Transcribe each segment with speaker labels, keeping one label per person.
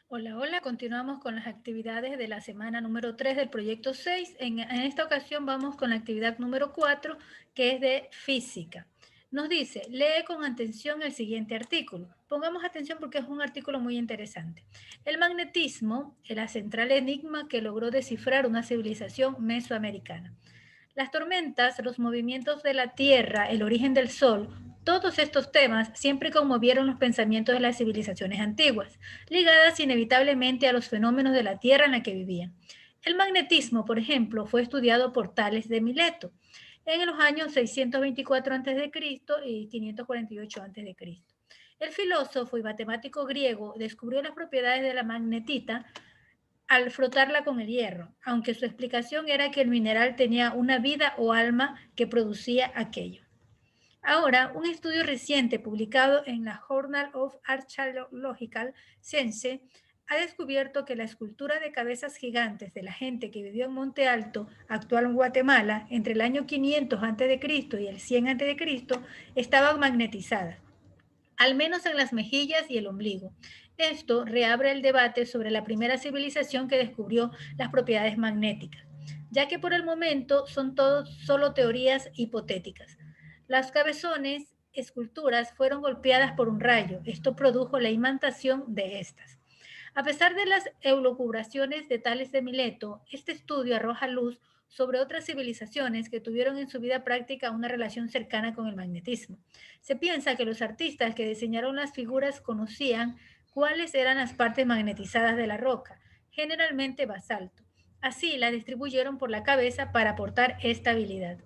Speaker 1: Hola, hola, continuamos con las actividades de la semana número 3 del proyecto 6. En esta ocasión vamos con la actividad número 4, que es de física. Nos dice, lee con atención el siguiente artículo. Pongamos atención porque es un artículo muy interesante. El magnetismo, el central enigma que logró descifrar una civilización mesoamericana. Las tormentas, los movimientos de la Tierra, el origen del Sol, todos estos temas siempre conmovieron los pensamientos de las civilizaciones antiguas, ligadas inevitablemente a los fenómenos de la Tierra en la que vivían. El magnetismo, por ejemplo, fue estudiado por Tales de Mileto en los años 624 a.C. y 548 a.C. El filósofo y matemático griego descubrió las propiedades de la magnetita al frotarla con el hierro, aunque su explicación era que el mineral tenía una vida o alma que producía aquello. Ahora, un estudio reciente publicado en la Journal of Archaeological Sciences ha descubierto que la escultura de cabezas gigantes de la gente que vivió en Monte Alto, actual Guatemala, entre el año 500 a.C. y el 100 a.C., estaban magnetizadas, al menos en las mejillas y el ombligo. Esto reabre el debate sobre la primera civilización que descubrió las propiedades magnéticas, ya que por el momento son todos solo teorías hipotéticas. Las cabezones esculturas fueron golpeadas por un rayo. Esto produjo la imantación de estas. A pesar de las elucubraciones de Tales de Mileto, este estudio arroja luz sobre otras civilizaciones que tuvieron en su vida práctica una relación cercana con el magnetismo. Se piensa que los artistas que diseñaron las figuras conocían cuáles eran las partes magnetizadas de la roca, generalmente basalto. Así la distribuyeron por la cabeza para aportar estabilidad.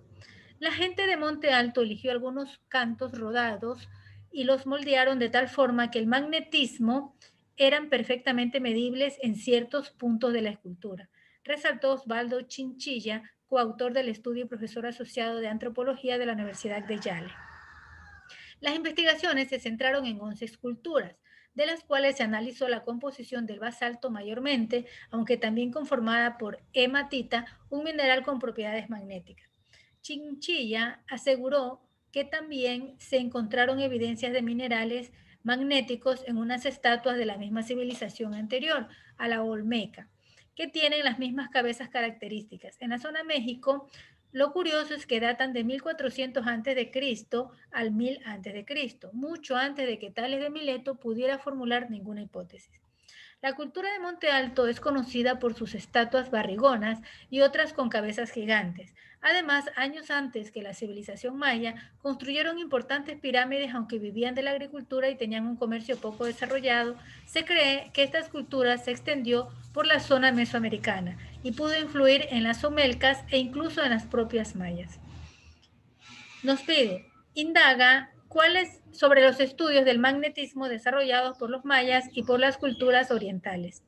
Speaker 1: La gente de Monte Alto eligió algunos cantos rodados y los moldearon de tal forma que el magnetismo eran perfectamente medibles en ciertos puntos de la escultura. Resaltó Osvaldo Chinchilla, coautor del estudio y profesor asociado de antropología de la Universidad de Yale. Las investigaciones se centraron en 11 esculturas, de las cuales se analizó la composición del basalto mayormente, aunque también conformada por hematita, un mineral con propiedades magnéticas. Chinchilla aseguró que también se encontraron evidencias de minerales magnéticos en unas estatuas de la misma civilización anterior, a la Olmeca, que tienen las mismas cabezas características. En la zona México, lo curioso es que datan de 1400 a.C. al 1000 a.C., mucho antes de que Tales de Mileto pudiera formular ninguna hipótesis. La cultura de Monte Alto es conocida por sus estatuas barrigonas y otras con cabezas gigantes. Además, años antes que la civilización maya, construyeron importantes pirámides, aunque vivían de la agricultura y tenían un comercio poco desarrollado. Se cree que esta escultura se extendió por la zona mesoamericana y pudo influir en las omelcas e incluso en las propias mayas. Nos pide, indaga cuáles sobre los estudios del magnetismo desarrollados por los mayas y por las culturas orientales.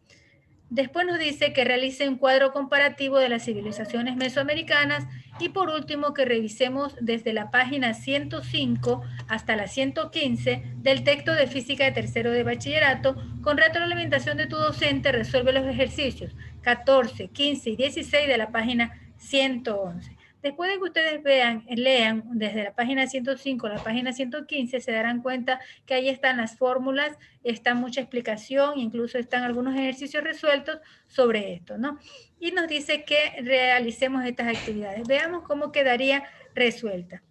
Speaker 1: Después nos dice que realice un cuadro comparativo de las civilizaciones mesoamericanas y por último que revisemos desde la página 105 hasta la 115 del texto de física de tercero de bachillerato. Con retroalimentación de tu docente resuelve los ejercicios 14, 15 y 16 de la página 111. Después de que ustedes lean desde la página 105 a la página 115, se darán cuenta que ahí están las fórmulas, está mucha explicación, incluso están algunos ejercicios resueltos sobre esto, ¿no? Y nos dice que realicemos estas actividades. Veamos cómo quedaría resuelta.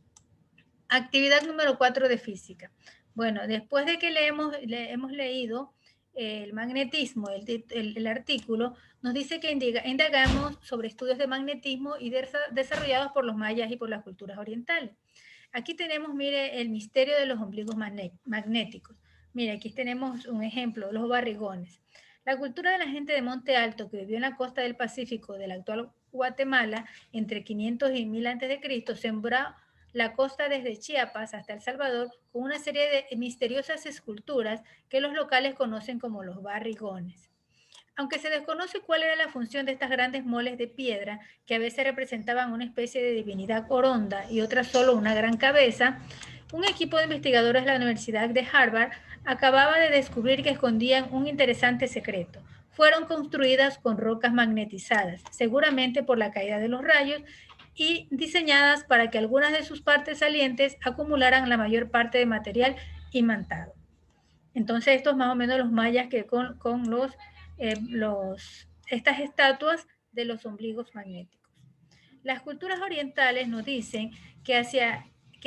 Speaker 1: Actividad número 4 de física. Bueno, después de que hemos leído el magnetismo, el artículo, nos dice que indagamos sobre estudios de magnetismo y desarrollados por los mayas y por las culturas orientales. Aquí tenemos, mire, el misterio de los ombligos magnéticos. Mire, aquí tenemos un ejemplo, los barrigones. La cultura de la gente de Monte Alto que vivió en la costa del Pacífico del actual Guatemala entre 500 y 1000 a.C. sembró la costa desde Chiapas hasta El Salvador con una serie de misteriosas esculturas que los locales conocen como los barrigones. Aunque se desconoce cuál era la función de estas grandes moles de piedra, que a veces representaban una especie de divinidad oronda y otras solo una gran cabeza, un equipo de investigadores de la Universidad de Harvard acababa de descubrir que escondían un interesante secreto. Fueron construidas con rocas magnetizadas, seguramente por la caída de los rayos, y diseñadas para que algunas de sus partes salientes acumularan la mayor parte de material imantado. Entonces, estos más o menos los mayas que con estas estatuas de los ombligos magnéticos. Las culturas orientales nos dicen que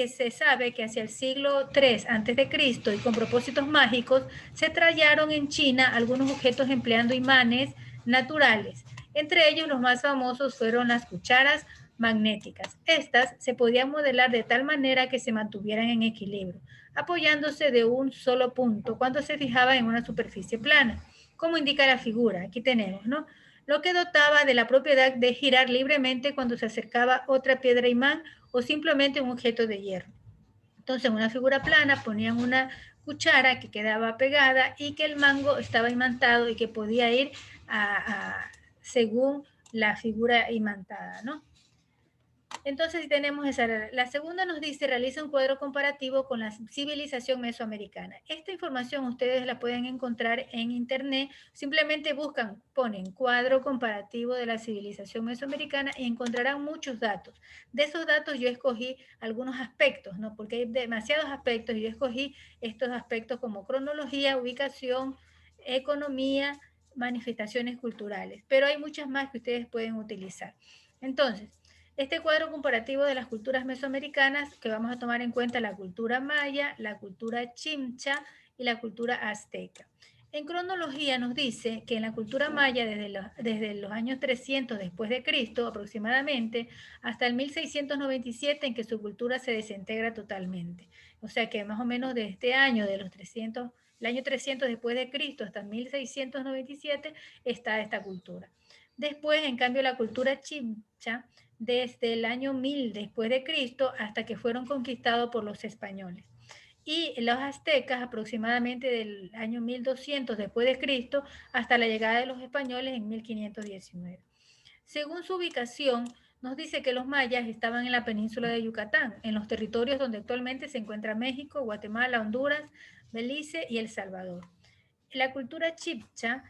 Speaker 1: se sabe que hacia el siglo III a.C. y con propósitos mágicos se trallaron en China algunos objetos empleando imanes naturales. Entre ellos los más famosos fueron las cucharas magnéticas. Estas se podían modelar de tal manera que se mantuvieran en equilibrio, apoyándose de un solo punto cuando se fijaban en una superficie plana, como indica la figura. Aquí tenemos, ¿no? Lo que dotaba de la propiedad de girar libremente cuando se acercaba otra piedra imán o simplemente un objeto de hierro. Entonces, en una figura plana ponían una cuchara que quedaba pegada y que el mango estaba imantado y que podía ir según la figura imantada, ¿no? Entonces tenemos esa. La segunda nos dice, realiza un cuadro comparativo con la civilización mesoamericana. Esta información ustedes la pueden encontrar en internet. Simplemente buscan, ponen cuadro comparativo de la civilización mesoamericana y encontrarán muchos datos. De esos datos yo escogí algunos aspectos, ¿no? Porque hay demasiados aspectos y yo escogí estos aspectos como cronología, ubicación, economía, manifestaciones culturales. Pero hay muchas más que ustedes pueden utilizar. Entonces, este cuadro comparativo de las culturas mesoamericanas, que vamos a tomar en cuenta la cultura maya, la cultura chimcha y la cultura azteca. En cronología nos dice que en la cultura maya, desde los años 300 después de Cristo aproximadamente, hasta el 1697 en que su cultura se desintegra totalmente. O sea que más o menos de este año, de los 300, el año 300 después de Cristo hasta 1697, está esta cultura. Después, en cambio, la cultura chimcha desde el año 1000 después de Cristo hasta que fueron conquistados por los españoles. Y los aztecas aproximadamente del año 1200 después de Cristo hasta la llegada de los españoles en 1519. Según su ubicación, nos dice que los mayas estaban en la península de Yucatán, en los territorios donde actualmente se encuentra México, Guatemala, Honduras, Belice y El Salvador. La cultura chibcha,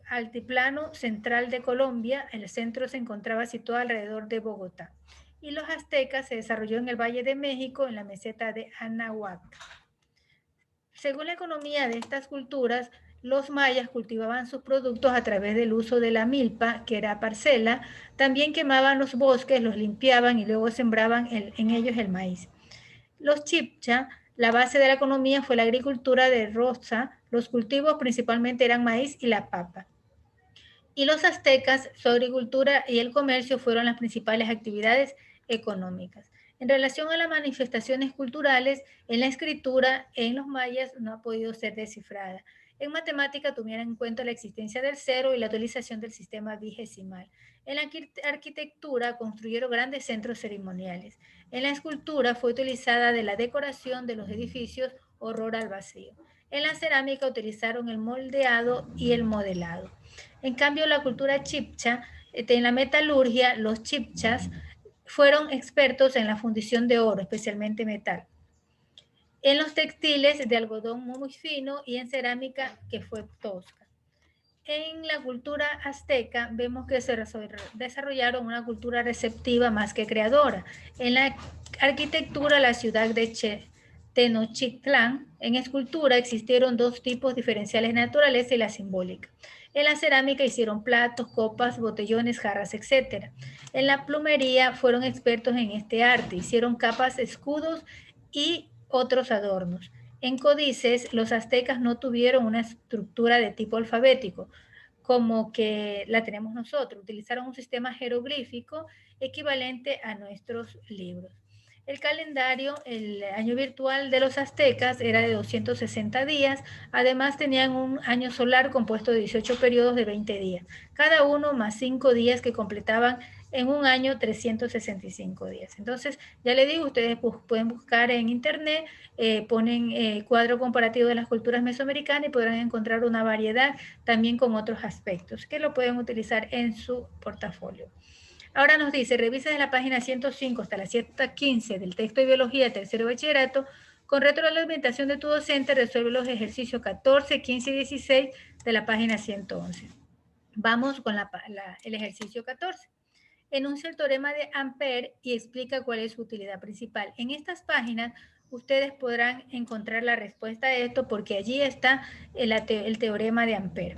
Speaker 1: altiplano central de Colombia, el centro se encontraba situado alrededor de Bogotá. Y los aztecas se desarrolló en el Valle de México, en la meseta de Anahuac. Según la economía de estas culturas, los mayas cultivaban sus productos a través del uso de la milpa, que era parcela, también quemaban los bosques, los limpiaban y luego sembraban en ellos el maíz. Los chibcha, la base de la economía fue la agricultura de roza, los cultivos principalmente eran maíz y la papa. Y los aztecas, su agricultura y el comercio fueron las principales actividades económicas. En relación a las manifestaciones culturales, en la escritura, en los mayas no ha podido ser descifrada. En matemática tuvieron en cuenta la existencia del cero y la utilización del sistema vigesimal. En la arquitectura construyeron grandes centros ceremoniales. En la escultura fue utilizada de la decoración de los edificios horror al vacío. En la cerámica utilizaron el moldeado y el modelado. En cambio, la cultura chibcha, en la metalurgia, los chibchas fueron expertos en la fundición de oro, especialmente metal. En los textiles de algodón muy fino y en cerámica que fue tosca. En la cultura azteca vemos que se desarrollaron una cultura receptiva más que creadora. En la arquitectura, la ciudad de Tenochtitlán, en escultura existieron dos tipos diferenciales naturales y la simbólica. En la cerámica hicieron platos, copas, botellones, jarras, etc. En la plumería fueron expertos en este arte, hicieron capas, escudos y otros adornos. En códices, los aztecas no tuvieron una estructura de tipo alfabético, como que la tenemos nosotros. Utilizaron un sistema jeroglífico equivalente a nuestros libros. El calendario, el año virtual de los aztecas era de 260 días. Además tenían un año solar compuesto de 18 periodos de 20 días, cada uno más 5 días que completaban en un año 365 días. Entonces, ya le digo, ustedes pueden buscar en internet, ponen cuadro comparativo de las culturas mesoamericanas y podrán encontrar una variedad también con otros aspectos que lo pueden utilizar en su portafolio. Ahora nos dice, revisa de la página 105 hasta la 115 del texto de biología de tercero bachillerato. Con retroalimentación de tu docente, resuelve los ejercicios 14, 15 y 16 de la página 111. Vamos con el ejercicio 14. Enuncia el teorema de Ampère y explica cuál es su utilidad principal. En estas páginas ustedes podrán encontrar la respuesta a esto porque allí está el teorema de Ampère.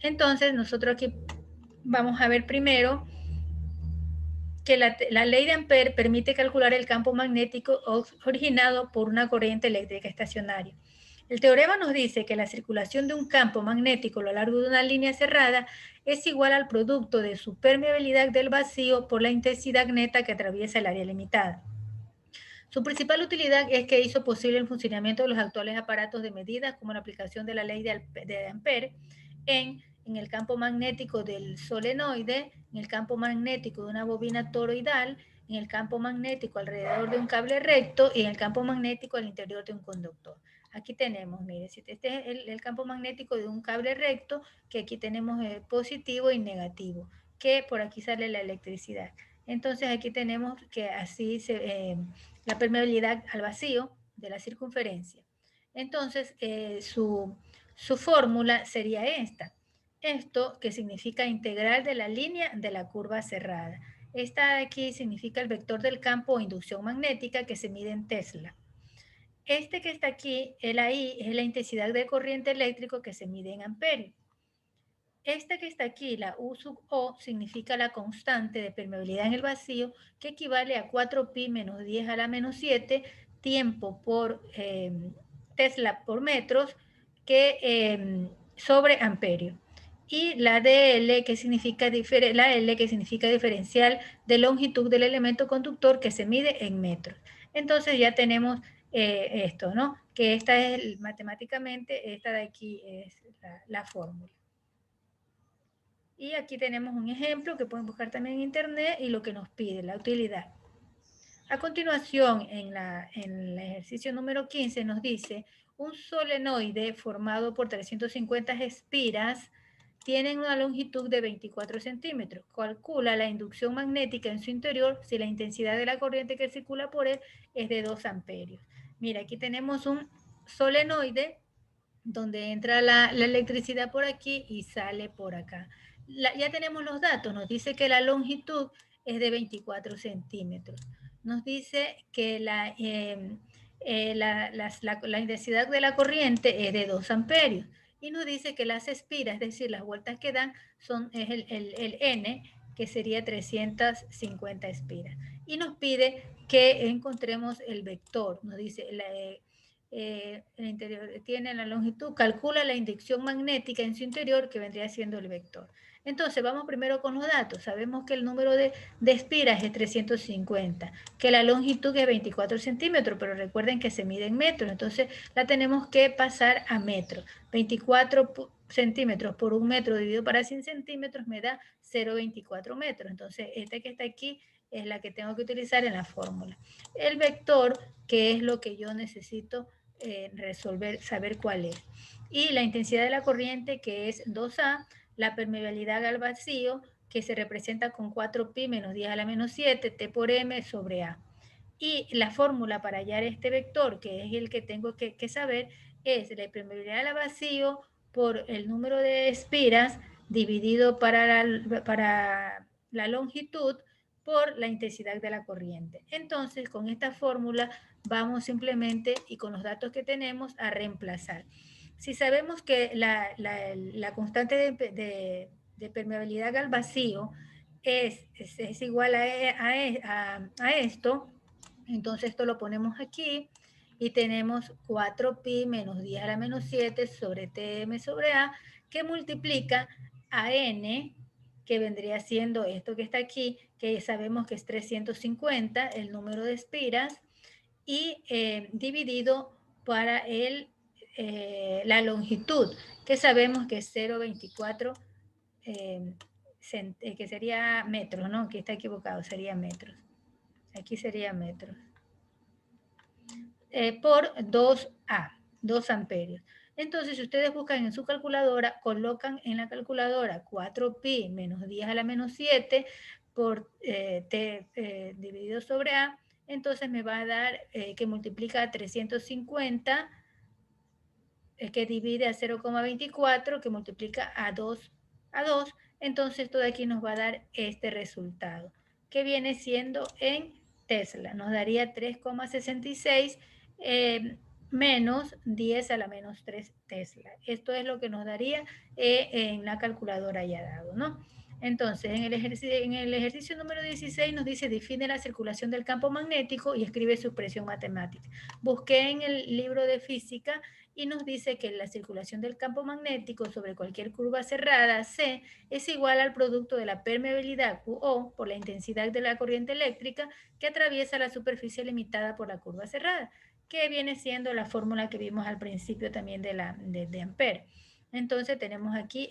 Speaker 1: Entonces, nosotros aquí vamos a ver primero que la ley de Ampère permite calcular el campo magnético originado por una corriente eléctrica estacionaria. El teorema nos dice que la circulación de un campo magnético a lo largo de una línea cerrada es igual al producto de su permeabilidad del vacío por la intensidad neta que atraviesa el área limitada. Su principal utilidad es que hizo posible el funcionamiento de los actuales aparatos de medidas, como la aplicación de la ley de Ampère en el campo magnético del solenoide, en el campo magnético de una bobina toroidal, en el campo magnético alrededor de un cable recto y en el campo magnético al interior de un conductor. Aquí tenemos, mire, este es el campo magnético de un cable recto, que aquí tenemos positivo y negativo, que por aquí sale la electricidad. Entonces aquí tenemos que así la permeabilidad al vacío de la circunferencia. Entonces su fórmula sería esta. Esto que significa integral de la línea de la curva cerrada. Esta de aquí significa el vector del campo o inducción magnética que se mide en Tesla. Este que está aquí, el I, es la intensidad de corriente eléctrico que se mide en amperios. Esta que está aquí, la U sub O, significa la constante de permeabilidad en el vacío, que equivale a 4pi menos 10 a la menos 7 tiempo por Tesla por metros sobre amperio. Y la DL, que significa la L, que significa diferencial de longitud del elemento conductor, que se mide en metros. Entonces ya tenemos esto, ¿no? Que esta es matemáticamente, esta de aquí es la fórmula. Y aquí tenemos un ejemplo que pueden buscar también en internet y lo que nos pide, la utilidad. A continuación, en el ejercicio número 15 nos dice, un solenoide formado por 350 espiras tiene una longitud de 24 centímetros. Calcula la inducción magnética en su interior si la intensidad de la corriente que circula por él es de 2 amperios. Mira, aquí tenemos un solenoide donde entra la electricidad por aquí y sale por acá. Ya tenemos los datos, nos dice que la longitud es de 24 centímetros. Nos dice que la intensidad de la corriente es de 2 amperios. Y nos dice que las espiras, es decir, las vueltas que dan, es el N, que sería 350 espiras. Y nos pide que encontremos el vector. Nos dice, el interior tiene la longitud, calcula la inducción magnética en su interior, que vendría siendo el vector. Entonces, vamos primero con los datos. Sabemos que el número de espiras es 350, que la longitud es 24 centímetros, pero recuerden que se mide en metros, entonces la tenemos que pasar a metros. 24 centímetros por un metro dividido para 100 centímetros me da 0,24 metros. Entonces, esta que está aquí es la que tengo que utilizar en la fórmula. El vector, que es lo que yo necesito resolver, saber cuál es. Y la intensidad de la corriente, que es 2A, la permeabilidad al vacío, que se representa con 4pi menos 10 a la menos 7, T por M sobre A. Y la fórmula para hallar este vector, que es el que tengo que saber, es la permeabilidad al vacío por el número de espiras dividido para la longitud por la intensidad de la corriente. Entonces, con esta fórmula vamos simplemente, y con los datos que tenemos, a reemplazar. Si sabemos que la constante de permeabilidad al vacío es igual a esto, entonces esto lo ponemos aquí y tenemos 4pi menos 10 a la menos 7 sobre Tm sobre A, que multiplica a n, que vendría siendo esto que está aquí, que sabemos que es 350, el número de espiras, y dividido para la longitud, que sabemos que es 0,24, que sería metros, ¿no? Aquí está equivocado, sería metros. Aquí sería metros. Por 2A, 2 amperios. Entonces, si ustedes buscan en su calculadora, colocan en la calculadora 4pi menos 10 a la menos 7 por T dividido sobre A, entonces me va a dar que multiplica a 350, que divide a 0,24, que multiplica a 2, entonces esto de aquí nos va a dar este resultado, que viene siendo en Tesla. Nos daría 3,66 menos 10 a la menos 3 Tesla. Esto es lo que nos daría en la calculadora ya dado, ¿no? Entonces, en el ejercicio número 16 nos dice, define la circulación del campo magnético y escribe su expresión matemática. Busqué en el libro de física y nos dice que la circulación del campo magnético sobre cualquier curva cerrada, C, es igual al producto de la permeabilidad, QO, por la intensidad de la corriente eléctrica que atraviesa la superficie limitada por la curva cerrada, que viene siendo la fórmula que vimos al principio también de Ampère. Entonces tenemos aquí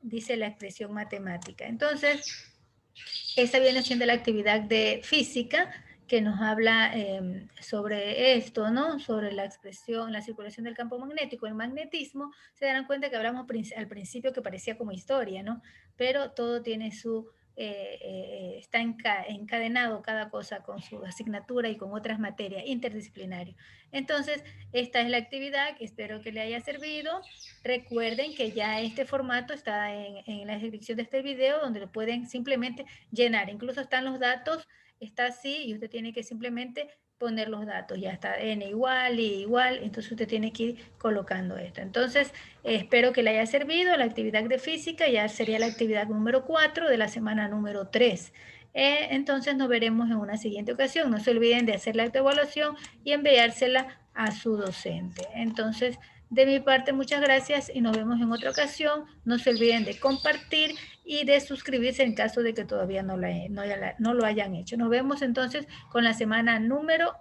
Speaker 1: dice la expresión matemática. Entonces, esa viene siendo la actividad de física que nos habla sobre esto, ¿no? Sobre la expresión, la circulación del campo magnético, el magnetismo. Se darán cuenta que hablamos al principio que parecía como historia, ¿no? Pero todo tiene está encadenado cada cosa con su asignatura y con otras materias interdisciplinarias. Entonces, esta es la actividad que espero que le haya servido. Recuerden que ya este formato está en la descripción de este video, donde lo pueden simplemente llenar. Incluso están los datos, está así, y usted tiene que simplemente poner los datos. Ya está n igual, y igual, entonces usted tiene que ir colocando esto. Entonces, espero que le haya servido la actividad de física. Ya sería la actividad número 4 de la semana número 3. Entonces nos veremos en una siguiente ocasión. No se olviden de hacer la autoevaluación y enviársela a su docente. Entonces, de mi parte, muchas gracias y nos vemos en otra ocasión. No se olviden de compartir y de suscribirse en caso de que todavía no lo hayan hecho. Nos vemos entonces con la semana número